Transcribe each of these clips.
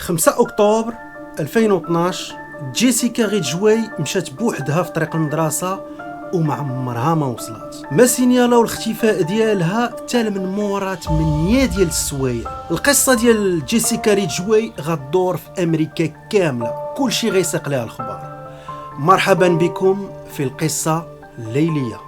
5 أكتوبر 2012 جيسيكا غيتجواي مشات بوحدها في طريق المدرسة وما عمرها ما وصلت. ما سينيالاو الاختفاء ديالها تال من مورا 8 ديال السوايع. القصة ديال جيسيكا غيتجواي غدور في أمريكا كاملة، كلشي غيساق لها الخبار. مرحبا بكم في القصة الليلية.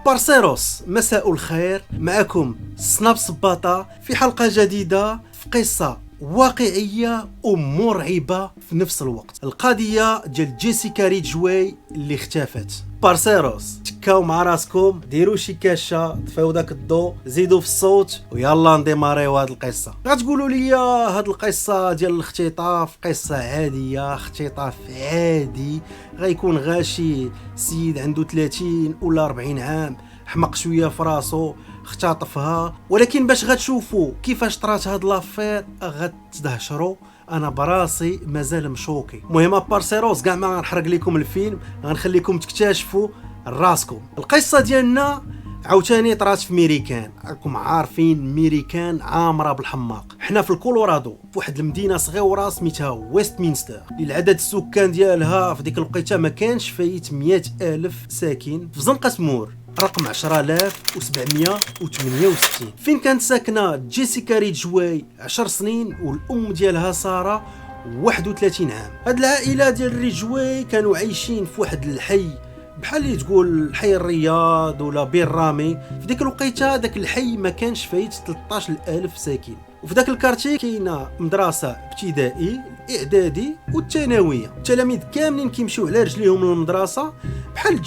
بارسيروس، مساء الخير، معكم سناب صباطة في حلقة جديدة في قصة واقعية ومرعبة في نفس الوقت. القضية ديال جيسيكا غيتجواي اللي اختفت. بارسيروس، تكاو مع راسكم، ديروا شي كاشة، طفيو داك الضوء، زيدوا في الصوت ويلا نديماريو هاد القصة. غتقولوا لي هاد القصة ديال الاختطاف قصة عادية، اختطاف عادي، غيكون غاشي سيد عنده 30 ولا 40 عام، حمق شوية في راسو، اختطفها. ولكن باش غتشوفوا كيفاش طرات هاد لافير غتدهشروا. انا براسي مازال مشوكي. المهم بارسيروس، كاع ما غنحرق لكم الفيلم، غنخليكم تكتشفوا راسكم. القصه ديالنا عاوتاني طرات في ميريكان. راكم عارفين ميريكان عامره بالحماق. حنا في الكولورادو في واحد المدينه صغيره سميتها ويستمينستر، اللي العدد السكان ديالها في ديك الوقيته ما كانش فايت 100,000 ساكن، في زنقه مور رقم 10768. فين كانت ساكنه جيسيكا غيتجواي 10 سنين، والام ديالها ساره 31 عام. هاد العائله ديال غيتجواي كانوا عايشين في واحد الحي بحال اللي تقول حي الرياض ولا بير رامي. في ديك الوقيته داك الحي ما كانش فايت 13,000 ساكن، وفي داك الكارتي كاينه مدرسه ابتدائي اعدادي والثانويه. التلاميذ كاملين كيمشيو على رجليهم للمدرسه. بحال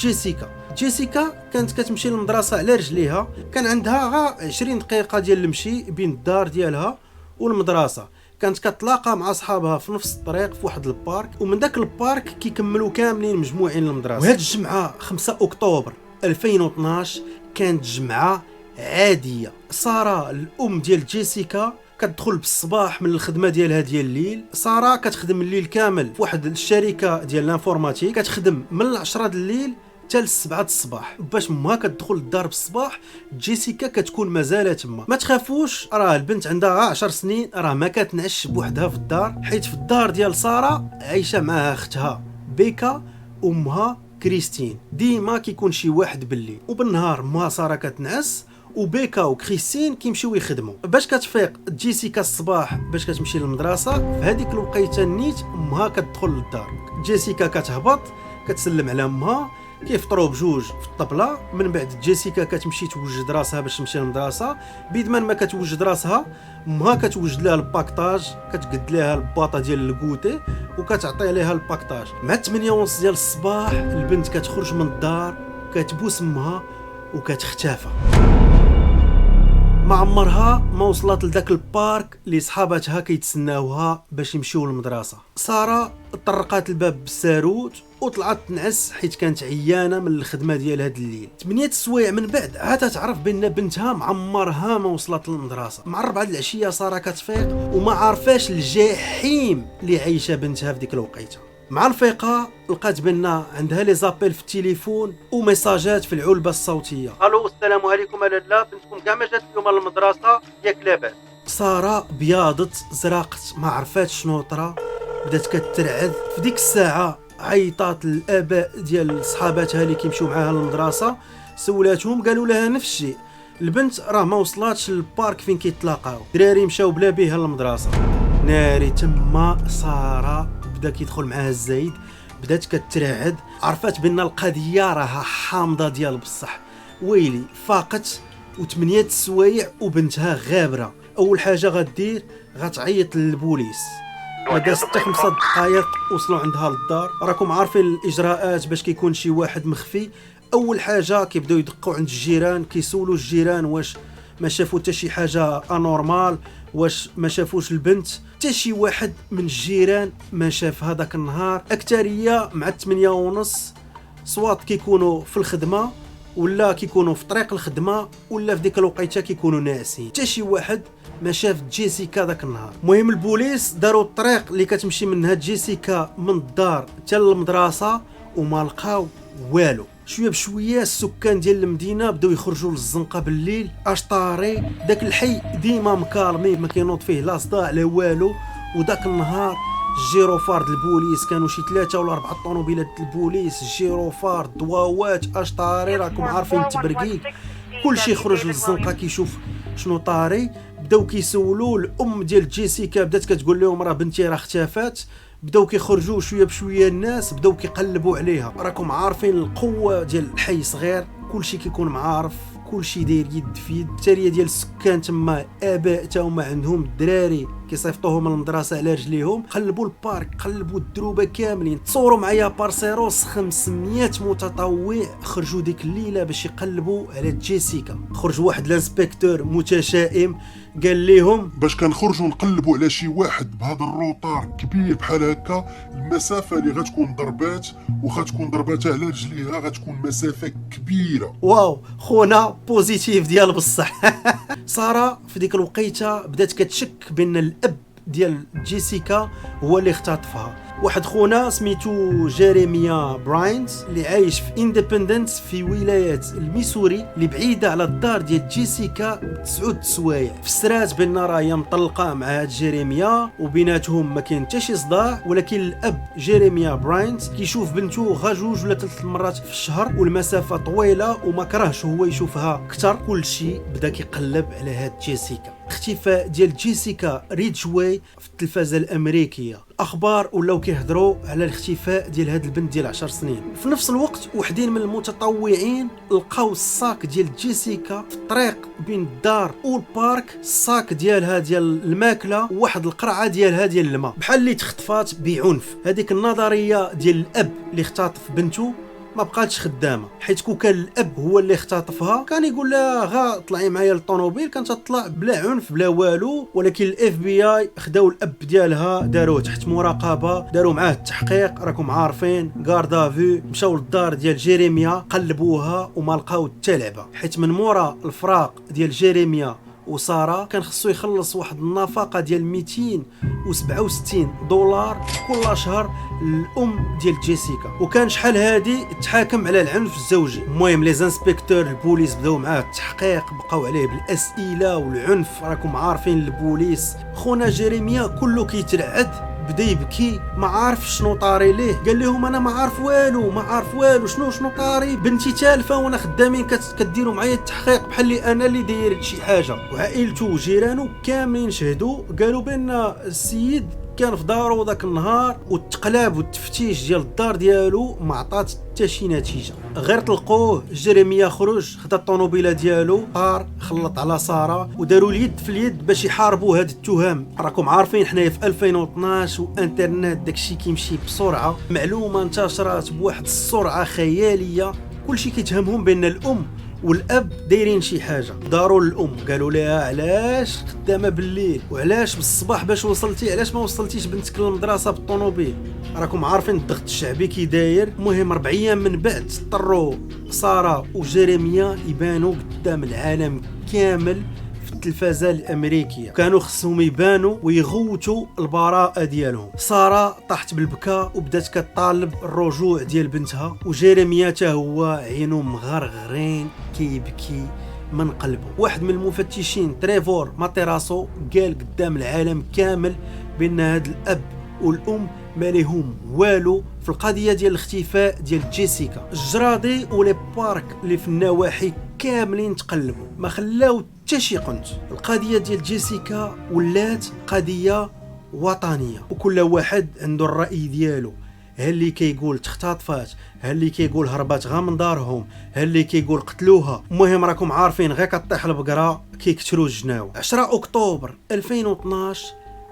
جيسيكا كانت كتمشي للمدرسه على رجليها، كان عندها غا 20 دقيقه ديال المشي بين الدار ديالها والمدرسه. كانت كتلاقى مع اصحابها في نفس الطريق في واحد البارك، ومن داك البارك كيكملوا كاملين مجموعين للمدرسه. وهاد الجمعه 5 اكتوبر 2012 كانت جمعه عاديه. ساره الام ديال جيسيكا كتدخل بالصباح من الخدمه ديالها ديال الليل. ساره كتخدم الليل كامل في واحد الشركه ديال الانفورماتيك، كتخدم من 10 الليل حتى 7 الصباح. باش ما كتدخل للدار بالصباح جيسيكا كتكون مازال تما. ما تخافوش، راه البنت عندها 10 سنين، راه ما كتنعش بوحدها في الدار، حيت في الدار ديال ساره عايشه معها اختها بيكا وامها كريستين. ديما كيكون شي واحد بالليل، وبالنهار ما ساره كتنعس وبيكا وكريستين كيمشيو يخدموا. باش كتفيق جيسيكا الصباح باش كتمشي للمدرسه، في هذيك الوقيته نيت امها كتدخل للدار. جيسيكا كتهبط كتسلم على امها، كيفطروا بجوج في الطبله. من بعد جيسيكا كتمشي توجد راسها باش تمشي للمدرسه. بيدمان ما كتوجد راسها، امها كتوجد لها الباكطاج، كتقد لها الباطه ديال الكوتي وكتعطي لها الباكطاج. مع 8:30 ديال الصباح البنت كتخرج من الدار، كتبوس امها وكتختفى. ما عمرها ما وصلت لذاك البارك اللي صحاباتها كيتسناوها باش يمشيو للمدرسه. ساره طرقات الباب بالساروت وطلعت تنعس حيت كانت عيانه من الخدمه ديال هاد الليل. 8 السوايع من بعد عاد تعرف بان بنتها معمرها ما وصلت للمدرسه. مع 4 العشيه ساره كتفيق وما عارفاش الجحيم اللي عايشه بنتها في ديك الوقيته. مع الفيقه لقات بان عندها لي زابيل في التليفون وميساجات في العلبه الصوتيه. الو السلام عليكم، انا لا بنتكم كاع ما جات اليوم للمدرسه، ياك لاباس؟ ساره بياضت زرقت، ما عرفات شنو طرا، بدات كترعد. في ديك الساعه عيطات الاباء ديال صحاباتها اللي كيمشيو معاها للمدرسه، سولاتهم قالوا لها نفس الشيء، البنت راه ما وصلاتش للبارك فين كيتلاقاو. الدراري مشاو بلا بها للمدرسه. ناري تما ساره بدا كيدخل معاها الزايد، بدات كترعد، عرفات بان القضيه راها حامضه ديال بصح. ويلي فاقت و8 السوايع وبنتها غابره. اول حاجه غدير غتعيط للبوليس. بعد 6-5 دقائق وصلوا عندها للدار. راكم عارفين الاجراءات باش كيكون شي واحد مخفي. اول حاجه كيبداو يدقوا عند الجيران، كيسولوا الجيران واش ما شافوا حتى شي حاجه انورمال، واش ما شافوش البنت. حتى شي واحد من الجيران ما شاف هذاك النهار. اكثريه مع 8:30 صوات كيكونوا في الخدمه ولا كيكونوا في طريق الخدمه ولا في ديك الوقيته كيكونوا ناعسين. حتى شي واحد ما شاف جيسيكا داك النهار. المهم البوليس داروا الطريق اللي كتمشي منها جيسيكا من الدار حتى للمدرسه وما لقاو والو. شويه بشويه السكان ديال المدينه بداو يخرجوا للزنقه بالليل. اشطاري داك الحي ديما مكالمي، ما كينوض فيه لا صداع لا والو. وداك النهار الجيروفارد البوليس كانوا شي 3 ولا 4 طوموبيلات البوليس، الجيروفارد دواوات اشطاري راكم عارفين التبرقيق. كلشي خرج للزنقه كيشوف شنو طاري. بداو كيسولوا الام ديال جيسيكا، بدات كتقول لهم راه بنتي راه اختفات. بداو كيخرجوا شويه بشويه، الناس بداو كيقلبوا عليها. راكم عارفين القوه ديال الحي صغير، كلشي كيكون معارف، كلشي داير يد في يد. التاليه ديال السكان تما اباء تا هما عندهم الدراري كيصيفطوهم للمدرسه على رجليهم. قلبوا البارك، قلبوا الدروبه كاملين. تصوروا معايا بارسيروس 500 متطوع خرجوا ديك الليله باش يقلبوا على جيسيكا. خرج واحد الانسبكتور متشائم قال لهم باش كنخرجوا نقلبوا على شي واحد بهذا الروطار كبير بحال هكا، المسافه اللي غتكون ضربات وغتكون ضرباتها على رجليها غتكون مسافه كبيره. واو خونا بوزيتيف ديال بصح. ساره في ديك الوقيته بدات كتشك بان الاب ديال جيسيكا هو اللي اختطفها. واحد خونا سميتو جيريميا براينز اللي عايش في اندبندنس في ولايه الميسوري اللي بعيده على الدار ديال جيسيكا ب9 سوايع. فسرات بان راهي مطلقه مع هاد جيريميا وبيناتهم ما كاين حتى شي صداع، ولكن الاب جيريميا براينز كيشوف بنته غا 2 ولا 3 مرات في الشهر والمسافه طويله وما كرهش هو يشوفها اكثر. كلشي بدا كيقلب على هاد جيسيكا. اختفاء ديال جيسيكا ريدجواي في التلفازه الامريكيه. الاخبار ولاو كيهضروا على الاختفاء ديال هاد البنت ديال 10 سنين. في نفس الوقت وحدين من المتطوعين لقاو الصاك ديال جيسيكا في الطريق بين الدار والبارك. الصاك ديالها ديال الماكله وواحد القرعه ديالها ديال الماء، بحال اللي تخطفات بعنف. هذيك النظريه ديال الاب اللي اختطف بنته ما بقاتش خدامه، حيت كون كان الاب هو اللي اختطفها كان يقول لها غا طلعي معايا للطوموبيل، كانت تطلع بلا عنف بلا والو. ولكن الاف بي اي خداو الاب ديالها داروه تحت مراقبه، داروا معاه التحقيق. راكم عارفين غاردافو. مشاو للدار ديال جيريميا قلبوها وما لقاو حتى لعبه، حيت من مورا الفراق ديال جيريميا وساره كان خصو يخلص واحد النفقه ديال 267 دولار كل شهر للام ديال جيسيكا، وكان شحال هادي تحاكم على العنف الزوجي. المهم لي زانسبكتور البوليس بداو معاه التحقيق، بقاو عليه بالاسئله والعنف. راكم عارفين البوليس. خونا جيريميا كله كيترعد، بدا يبكي ما عارف شنو طاري ليه. قال لهم انا ما عارف والو، ما عارف والو. شنو طاري؟ بنتي تالفه وانا خدامين كديروا معايا التحقيق بحال لي انا اللي داير شي حاجه. وعائلته وجيرانه كاملين شهدوا، قالوا بان السيد كان في دارو ذاك النهار، والتقلاب والتفتيش ديال الدار ديالو ما عطات حتى شي نتيجه. غير طلقوه. جيريميا خرج خدا الطوموبيله ديالو، طار خلط على ساره وداروا اليد في اليد باش يحاربوا هاد التهم. راكم عارفين حنايا في 2012 وانترنت داكشي كيمشي بسرعه، معلومه انتشرت بواحد السرعه خياليه. كلشي كيتهمهم بان الام والاب دايرين شي حاجه. داروا للام قالوا لها علاش خدامه بالليل وعلاش بالصباح باش وصلتي، علاش ما وصلتيش بنتك للمدرسه بالطوموبيل. راكم عارفين الضغط الشعبي كي داير. المهم 4 ايام من بعد اضطروا ساره وجيريميا يبانوا قدام العالم كامل في التلفازه الامريكيه. كانوا خصهم يبانوا ويغوتوا البراءه ديالهم. ساره طاحت بالبكاء وبدات كتطالب الرجوع ديال بنتها، وجيريميا تا هو عينو مغرغرين كيبكي من قلبه. واحد من المفتشين تريفور ماتيراسو قال قدام العالم كامل بان هاد الاب والام ما ليهم والو في القضيه ديال الاختفاء ديال جيسيكا. الجرادي ولي بارك اللي في النواحي كاملين تقلبوا، ما خلاو حتى شي قنت. القضيه ديال جيسيكا ولات قضيه وطنيه، وكل واحد عنده الراي ديالو. ها اللي كيقول تختطفات، ها اللي كيقول هربات غا من دارهم، ها اللي كيقول قتلوها. المهم راكم عارفين غير كطيح البقره كيكثروا الجناوه. 10 اكتوبر 2012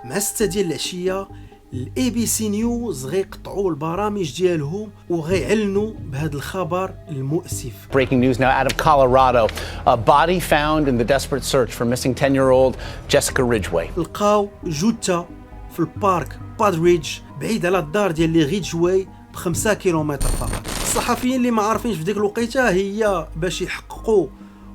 مع 6 ديال العشيه الاي بي سي نيوز غيقطعوا البرامج ديالهم وغيعلنوا بهذا الخبر المؤسف. Breaking news now out of Colorado. A body found in the desperate search for missing 10-year-old Jessica Ridgway. لقاو جثة في البارك بادريدج بعيد على الدار ديال لي ريدجواي ب5 كيلومتر فقط. الصحفيين اللي ما عارفينش في ديك الوقيته هي باش يحققوا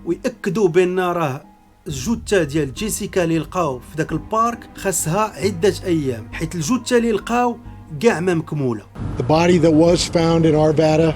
ويأكدوا بان راه الجثه ديال جيسيكا اللي لقاو في داك البارك خاصها عده ايام، حيت الجثه اللي لقاو كاع ما مكموله. The body that was found in Arvada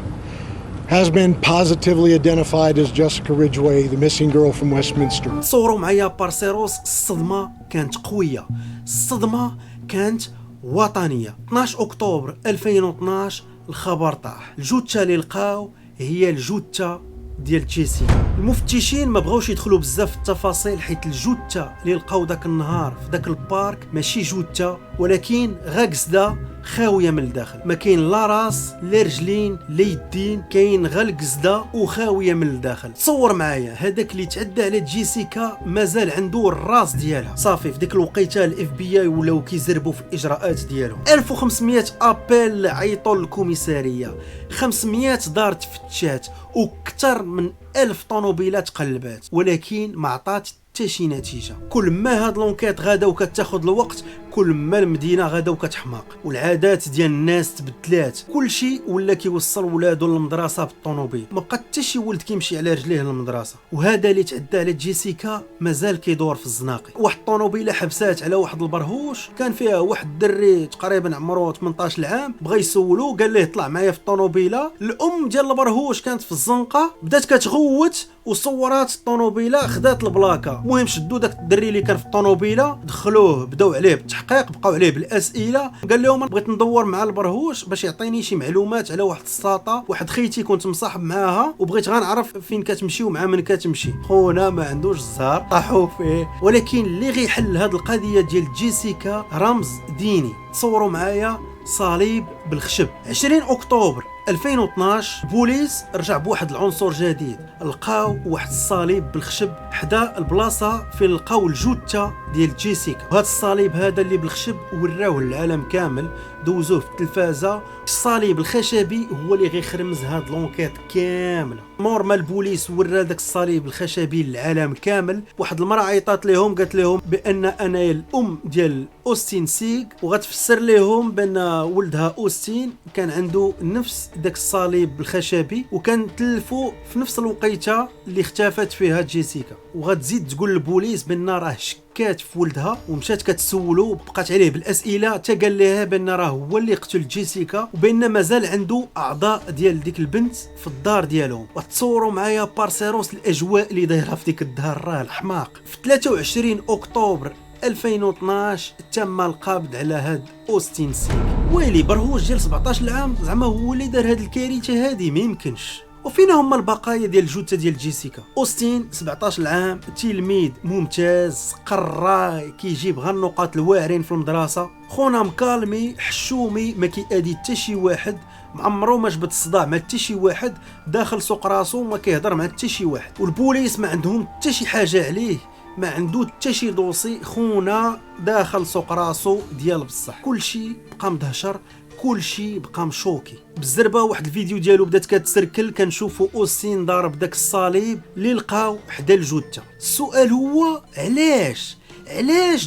has been positively identified as Jessica Ridgway, the missing girl from Westminster. تصوروا معايا بارسيروس، الصدمة كانت قوية، الصدمة كانت وطنية. 12 أكتوبر 2012 الخبر طاح، الجثة اللي لقاو هي الجثة ديال جيسيكا. المفتشين ما بغاوش يدخلوا بزاف في التفاصيل، حيت الجثة اللي لقاو داك النهار في داك البارك ماشي جثة، ولكن غاكزده خاويه من الداخل. ما كاين لا راس لا رجلين لا يدين، كاين غير القزده وخاويه من الداخل. تصور معايا هذاك اللي تعدى على جيسيكا مازال عنده الراس ديالها. صافي في ديك الوقيته الاف بي اي ولاو كيزربوا في الاجراءات ديالهم. 1500 ابل عيطوا للكوميساريه، 500 دار تفتشات، وكثر من 1000 طوموبيله تقلبات، ولكن ما عطات حتى شي نتيجه. كل ما هاد لونكيت غادا وكتاخذ الوقت، كل ما المدينه غادا وكتحماق، والعادات ديال الناس تبدلات. كلشي ولا كيوصل ولادو للمدرسه بالطوموبيل، ما بقى حتى شي ولد كيمشي على رجليه للمدرسه. وهذا اللي تعدى على جيسيكا مازال كيدور في الزناقي. واحد الطوموبيله حبسات على واحد البرهوش، كان فيها واحد الدري تقريبا عمره 18 عام، بغا يسولو قال ليه طلع معايا في الطوموبيله. الام ديال البرهوش كانت في الزنقه، بدات كتغوت وصورات الطوموبيله، خدات البلاكه. المهم شدوا داك الدري اللي كان في الطوموبيله، دخلوه بداو عليه بالتحقيق، بقاو عليه بالاسئله. قال لهم بغيت ندور مع البرهوش باش يعطيني شي معلومات على واحد الساطه، واحد خيتي كنت مصاحب معاها، وبغيت غنعرف فين كتمشي ومع من كتمشي. خونا ما عندوش الزهر، طاحوا فيه. ولكن اللي غيحل هاد القضيه ديال جيسيكا رمز ديني. تصوروا معايا صليب بالخشب. 20 اكتوبر 2012 البوليس رجع بواحد العنصر جديد، لقاو واحد الصليب بالخشب حدا البلاصه فين لقاو الجثه ديال جيسيكا. وهذا الصليب هذا اللي بالخشب وراوه للعالم كامل، دوزوه في التلفازه. الصليب الخشبي هو اللي غيخرمز هاد لونكيت كامله. مور ما البوليس ورا داك الصليب الخشبي للعالم كامل، واحد المراه عيطات لهم قالت لهم بان انا الام ديال اوستين سيغ، وغتفسر لهم بان ولدها اوستين كان عنده نفس داك الصليب الخشبي، وكان تلفو في نفس الوقيته اللي اختفت فيها جيسيكا. وغتزيد تقول للبوليس بان راه شكات في ولدها، ومشات كتسولو بقات عليه بالاسئله، حتى قال لها بان راه هو اللي قتل جيسيكا، وبان مازال عنده اعضاء ديال ديك البنت في الدار ديالهم. وتصوروا معايا بارسيروس الاجواء اللي دايره في ديك الدار، راه الحماق. في 23 اكتوبر 2012 تم القبض على هاد اوستين سيغ. ويلي برهوش ديال 17 عام، زعما هو اللي دار هاد الكارثه هادي؟ ما يمكنش. وفين هما البقايا ديال الجثه ديال جيسيكا؟ اوستين 17 عام، تلميذ ممتاز، قراي، كيجيب غير النقاط الواعرين في المدرسه، خونا مكالمي حشومي، ما كيأدي حتى شي واحد، معمرو ما جبد الصداع مع حتى شي واحد، داخل سوق راسو ما كيهضر مع حتى شي واحد. والبوليس ما عندهم حتى شي حاجه عليه، ما عنده حتى شي دوسي. خونا داخل سوق راسو ديال بصح. كلشي بقى مدهشر، كلشي بقى مشوكي. بالزربه واحد الفيديو ديالو بدات كتسركل، كنشوفوا اوستين ضارب داك الصليب اللي لقاو حدا الجثه. السؤال هو علاش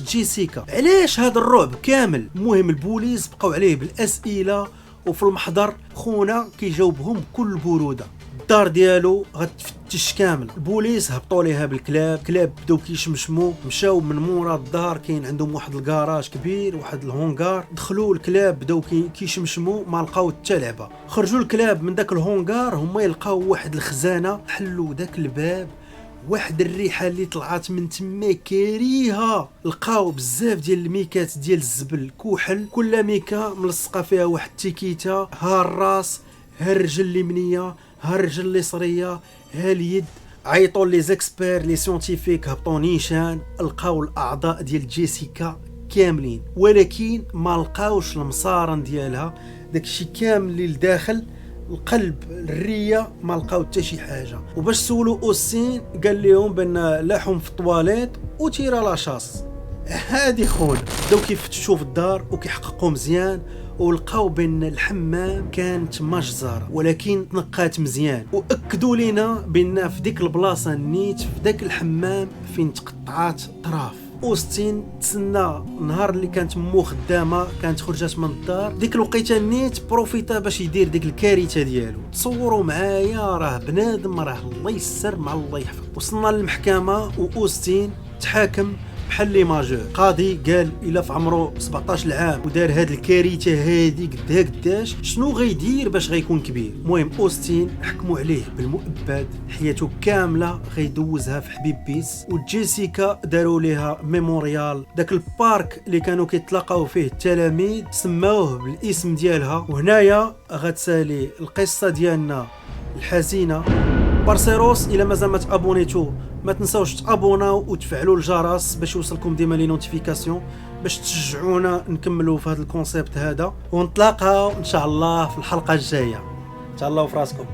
جيسيكا؟ علاش هذا الرعب كامل؟ المهم البوليس بقاو عليه بالاسئله، وفي المحضر خونا كيجاوبهم بكل بروده. الدار ديالو غتفتش كامل. البوليس هبطوا ليها بالكلاب، كلاب بداو كيشمشموا، مشاو من مورا الدار، كاين عندهم واحد الكراج كبير، واحد الهونغار، دخلوا الكلاب بداو كيشمشموا، ما لقاو حتى لعبه. خرجوا الكلاب من داك الهونغار، هما يلقاو واحد الخزانه، حلوا داك الباب، واحد الريحه اللي طلعت من تما كريهه. لقاو بزاف ديال الميكات ديال الزبل كحل، كل ميكا ملصقه فيها واحد التيكيته، ها الراس، ها الرجل اليمنيه، ها الرجل اليسريه، ها اليد. عيطوا لي زيكسبير لي سيونتيفيك، هبطوا نيشان، لقاو الاعضاء ديال جيسيكا كاملين، ولكن ما لقاوش المصارن ديالها، داكشي كامل اللي لداخل القلب الريه ما لقاو حتى شي حاجه. وباش سولوا اوستين قال لهم بان لاحهم في الطواليت وتيرا لاشاس. هادي خونا بداو كيفتشوا في الدار وكيحققوا مزيان، ولقاو بان الحمام كانت مجزره ولكن تنقات مزيان. واكدوا لنا بان في ديك البلاصه نيت في داك الحمام فين تقطعات طراف. اوستين تسنى النهار اللي كانت مو خدامه، كانت خرجت من الدار ديك الوقيته نيت بروفيتا باش يدير ديك الكارثه ديالو. تصوروا معايا، راه بنادم، راه الله يسر مع الله يحفظ. وصلنا للمحكمه واوستين تحاكم بحال لي ماجور. قاضي قال الا في عمره 17 عام ودار هاد الكارثه هادي قداش شنو غيدير باش غيكون كبير. المهم اوستين حكموا عليه بالمؤبد، حياته كامله غيدوزها في حبيب بيس. وجيسيكا داروا ليها ميموريال، داك البارك اللي كانوا كيتلاقاو فيه التلاميذ سماوه بالاسم ديالها. وهنايا غتسالي القصه ديالنا الحزينه. بارسيروس الا مازال ما تابونيتو ما تنساوش تابوناو وتفعلوا الجرس باش يوصلكم ديما لي نوتيفيكاسيون باش تشجعونا نكملوا في هذا الكونسيبت هذا. ونتلاقاو ان شاء الله في الحلقه الجايه. تهلاو في راسكم.